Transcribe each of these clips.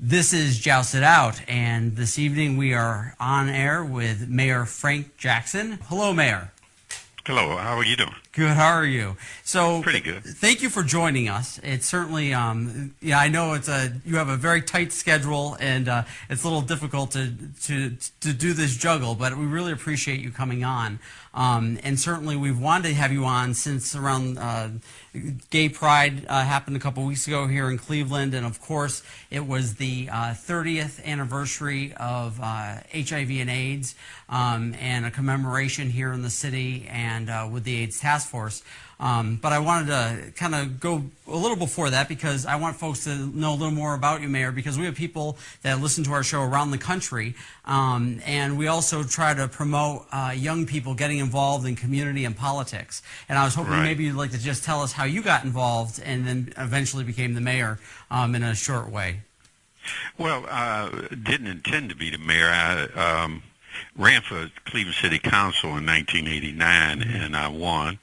This is Joust It Out, and this evening we are on air with Mayor Frank Jackson. Hello, Mayor. Hello, how are you doing? Good, how are you? So, pretty good. Thank you for joining us. It's certainly, yeah, I know you have a very tight schedule, and it's a little difficult to do this juggle, but we really appreciate you coming on. And certainly we've wanted to have you on since around Gay Pride happened a couple weeks ago here in Cleveland, and of course it was the 30th anniversary of HIV and AIDS, and a commemoration here in the city and with the AIDS Task Force. But I wanted to kind of go a little before that because I want folks to know a little more about you, Mayor, because we have people that listen to our show around the country, and we also try to promote young people getting involved in community and politics. And I was hoping maybe you'd like to just tell us how you got involved and then eventually became the mayor in a short way. Well, I didn't intend to be the mayor. I ran for Cleveland City Council in 1989, and I won.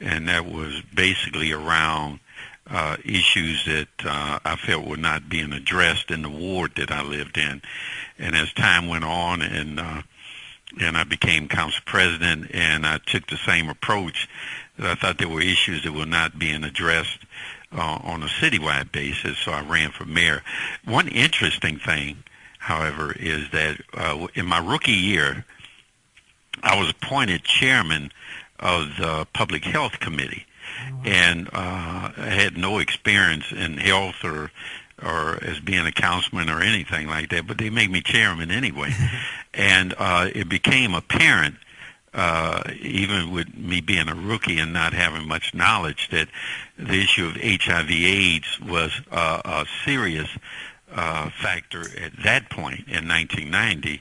And that was basically around issues that I felt were not being addressed in the ward that I lived in. And as time went on, and I became council president, and I took the same approach, that I thought there were issues that were not being addressed on a citywide basis, so I ran for mayor. One interesting thing, however, is that in my rookie year, I was appointed chairman of the Public Health Committee, and I had no experience in health or as being a councilman or anything like that, but they made me chairman anyway. And it became apparent, even with me being a rookie and not having much knowledge, that the issue of HIV/AIDS was a serious factor at that point in 1990.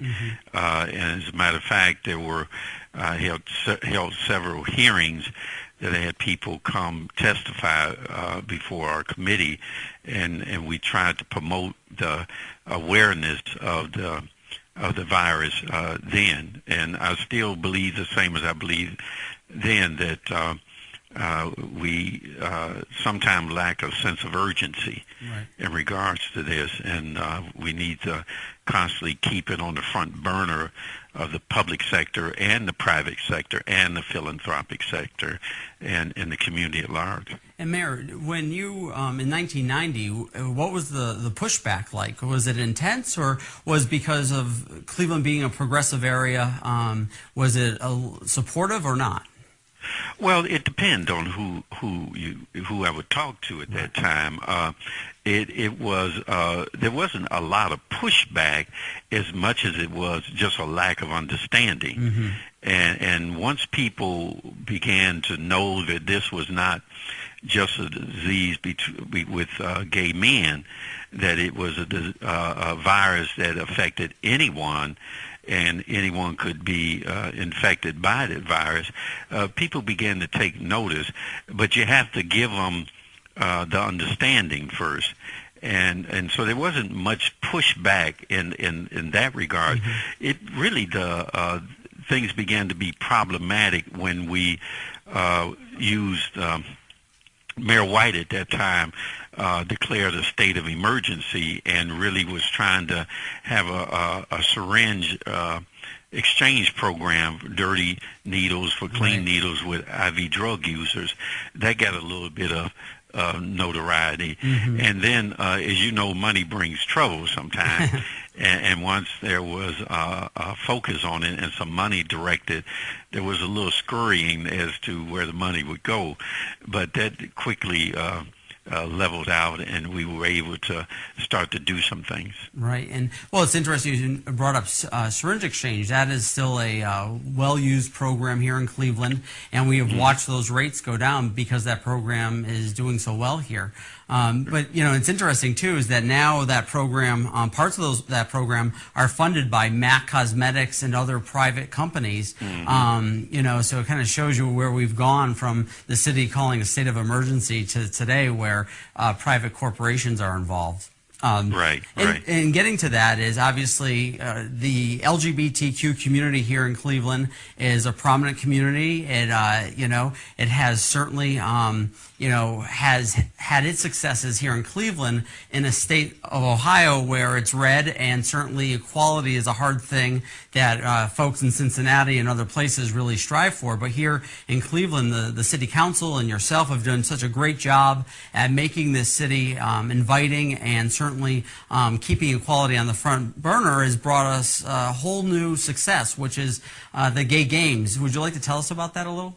And as a matter of fact, there were held several hearings that had people come testify before our committee, and we tried to promote the awareness of the virus then. And I still believe the same as I believed then, that we sometimes lack a sense of urgency in regards to this, and we need to constantly keep it on the front burner of the public sector and the private sector and the philanthropic sector and the community at large. And Mayor, when you, in 1990, what was the pushback like? Was it intense, or was because of Cleveland being a progressive area, was it supportive or not? Well, it depends on who I would talk to at that time. It was there wasn't a lot of pushback as much as it was just a lack of understanding. And once people began to know that this was not just a disease with gay men, that it was a virus that affected anyone, and anyone could be infected by that virus, people began to take notice. But you have to give them the understanding first. And so there wasn't much pushback in that regard. It really, things began to be problematic when we used Mayor White at that time declared a state of emergency and really was trying to have a syringe exchange program for dirty needles for clean needles with IV drug users. That got a little bit of notoriety. And then, as you know, money brings trouble sometimes. And once there was a focus on it and some money directed, there was a little scurrying as to where the money would go. But that quickly leveled out, and we were able to start to do some things. Right. And, well, it's interesting you brought up syringe exchange. That is still a well-used program here in Cleveland, and we have watched those rates go down because that program is doing so well here. But, you know, it's interesting, too, is that now that program, parts of that program are funded by MAC Cosmetics and other private companies. You know, so it kind of shows you where we've gone from the city calling a state of emergency to today where private corporations are involved. Right. And getting to that is obviously the LGBTQ community here in Cleveland is a prominent community. It it has certainly has had its successes here in Cleveland, in a state of Ohio where it's red, and certainly equality is a hard thing that folks in Cincinnati and other places really strive for. But here in Cleveland, the city council and yourself have done such a great job at making this city inviting, and certainly keeping equality on the front burner has brought us a whole new success, which is the Gay Games. Would you like to tell us about that a little?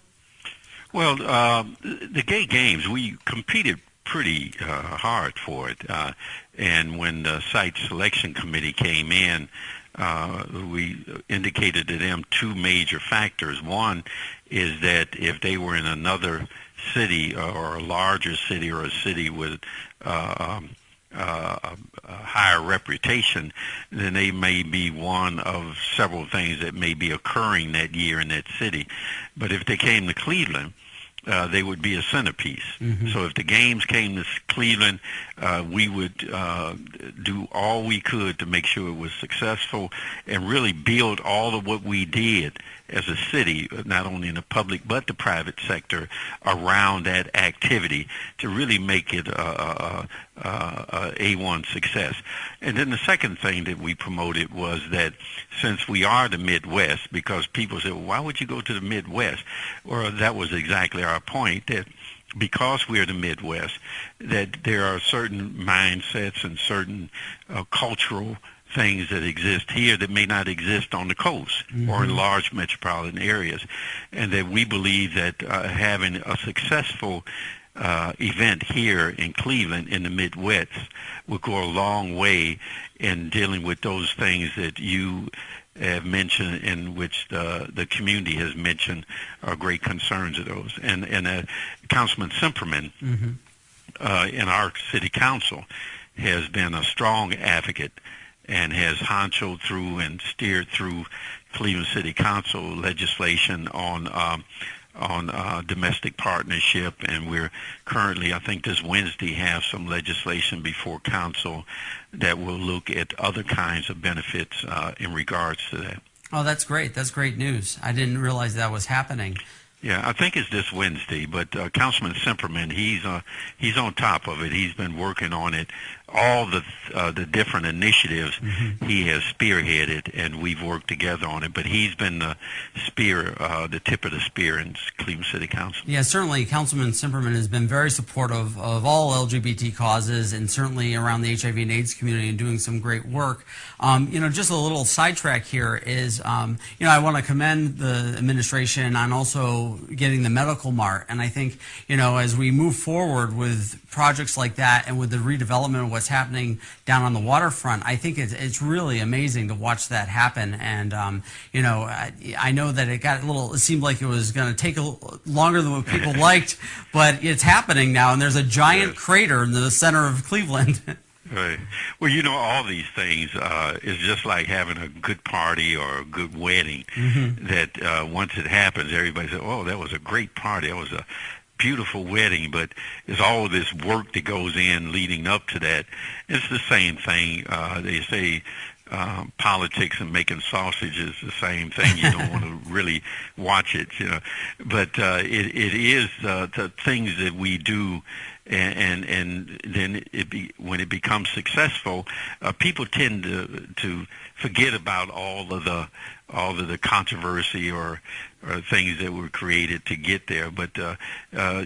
Well, the Gay Games, we competed pretty hard for it. And when the site selection committee came in, we indicated to them two major factors. One is that if they were in another city or a larger city or a city with a higher reputation, then they may be one of several things that may be occurring that year in that city. But if they came to Cleveland, they would be a centerpiece. Mm-hmm. So if the games came to Cleveland, we would do all we could to make sure it was successful and really build all of what we did as a city, not only in the public but the private sector, around that activity to really make it a A1 success. And then the second thing that we promoted was that since we are the Midwest, because people say, well, why would you go to the Midwest? Well, that was exactly our point, that because we're the Midwest, that there are certain mindsets and certain cultural things that exist here that may not exist on the coast mm-hmm. or in large metropolitan areas, and that we believe that having a successful event here in Cleveland in the Midwest will go a long way in dealing with those things that you have mentioned, in which the community has mentioned are great concerns of those. And Councilman Simperman mm-hmm. In our city council has been a strong advocate and has honchoed through and steered through Cleveland City Council legislation on domestic partnership, and we're currently, I think this Wednesday, have some legislation before council that will look at other kinds of benefits in regards to that. Oh, that's great. That's great news. I didn't realize that was happening. Yeah, I think it's this Wednesday, but Councilman Simperman, he's on top of it. He's been working on it. All the different initiatives mm-hmm. he has spearheaded, and we've worked together on it. But he's been the tip of the spear in Cleveland City Council. Yeah, certainly Councilman Simperman has been very supportive of all LGBT causes, and certainly around the HIV and AIDS community, and doing some great work. Just a little sidetrack here is, I want to commend the administration on also getting the Medical Mart. And I think, as we move forward with projects like that and with the redevelopment of what's happening down on the waterfront, I think it's really amazing to watch that happen. And, I know that it seemed like it was going to take longer than what people liked, but it's happening now. And there's a giant crater in the center of Cleveland. Right. Well, all these things is just like having a good party or a good wedding, mm-hmm. that once it happens, everybody says, oh, that was a great party. That was a beautiful wedding, but it's all this work that goes in leading up to that. It's the same thing. They say politics and making sausage is the same thing. You don't want to really watch it, But it is the things that we do, and then when it becomes successful, people tend to forget about all of the controversy or things that were created to get there. But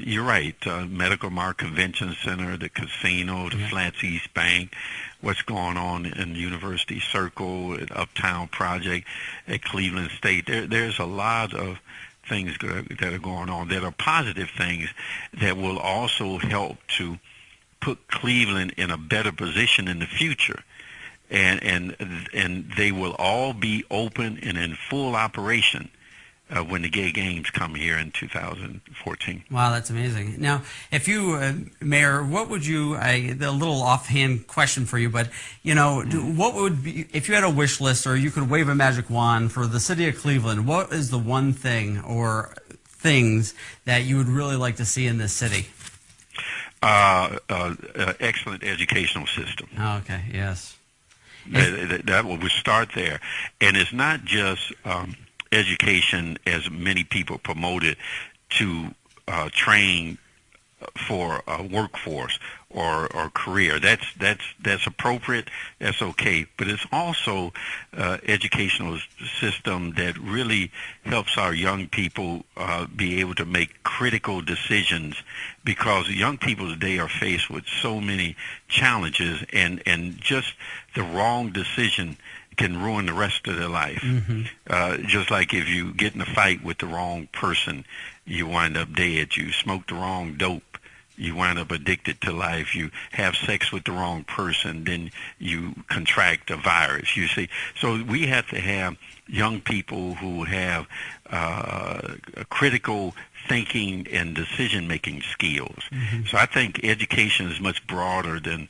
you're right. Medical Mart Convention Center, the casino, the Flats East Bank, what's going on in University Circle, at Uptown Project, at Cleveland State. There's a lot of things that are going on that are positive things that will also help to put Cleveland in a better position in the future. And they will all be open and in full operation when the Gay Games come here in 2014. Wow, that's amazing. Now, if you, Mayor, what would you, a little offhand question for you, but, what would be, if you had a wish list or you could wave a magic wand for the city of Cleveland, what is the one thing or things that you would really like to see in this city? Excellent educational system. Oh, okay, yes. That would start there. And it's not just education, as many people promote it, to train for a workforce or career. That's appropriate. That's okay. But it's also educational system that really helps our young people be able to make critical decisions, because young people today are faced with so many challenges, and just the wrong decision can ruin the rest of their life. Just like if you get in a fight with the wrong person, you wind up dead. You smoke the wrong dope, you wind up addicted to life. You have sex with the wrong person, then you contract a virus, you see. So we have to have young people who have critical thinking and decision-making skills. So I think education is much broader than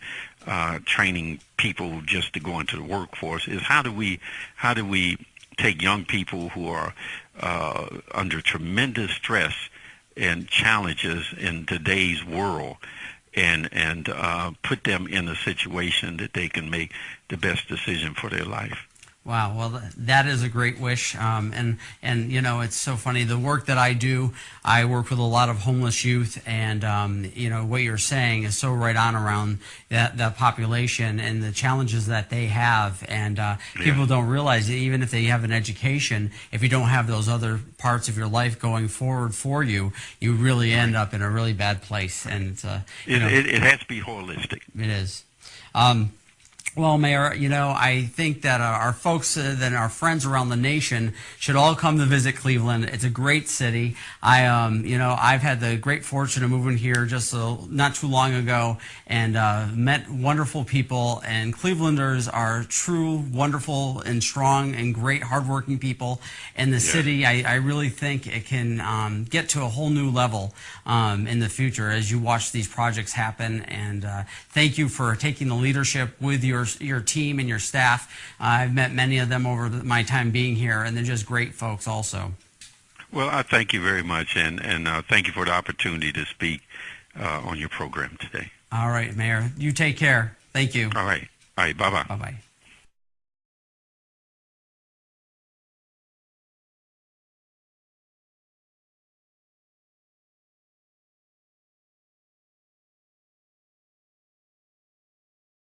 training people just to go into the workforce. Is how do we take young people who are under tremendous stress and challenges in today's world, and put them in a situation that they can make the best decision for their life. Wow, well, that is a great wish, and you know, it's so funny. The work that I do, I work with a lot of homeless youth, and you know, what you're saying is so right on around that population and the challenges that they have, and people don't realize that even if they have an education, if you don't have those other parts of your life going forward for you, you really end up in a really bad place, and it's, it has to be holistic. It is. Well, Mayor, you know, I think that our folks and our friends around the nation should all come to visit Cleveland. It's a great city. You know, I've had the great fortune of moving here just not too long ago, and met wonderful people. And Clevelanders are true, wonderful, and strong, and great, hardworking people. And the city, I really think it can get to a whole new level in the future as you watch these projects happen. And thank you for taking the leadership with your team and your staff. I've met many of them over my time being here, and they're just great folks also. Well, I thank you very much, and thank you for the opportunity to speak on your program today. All right, Mayor. You take care. Thank you. All right. Bye-bye. Bye-bye.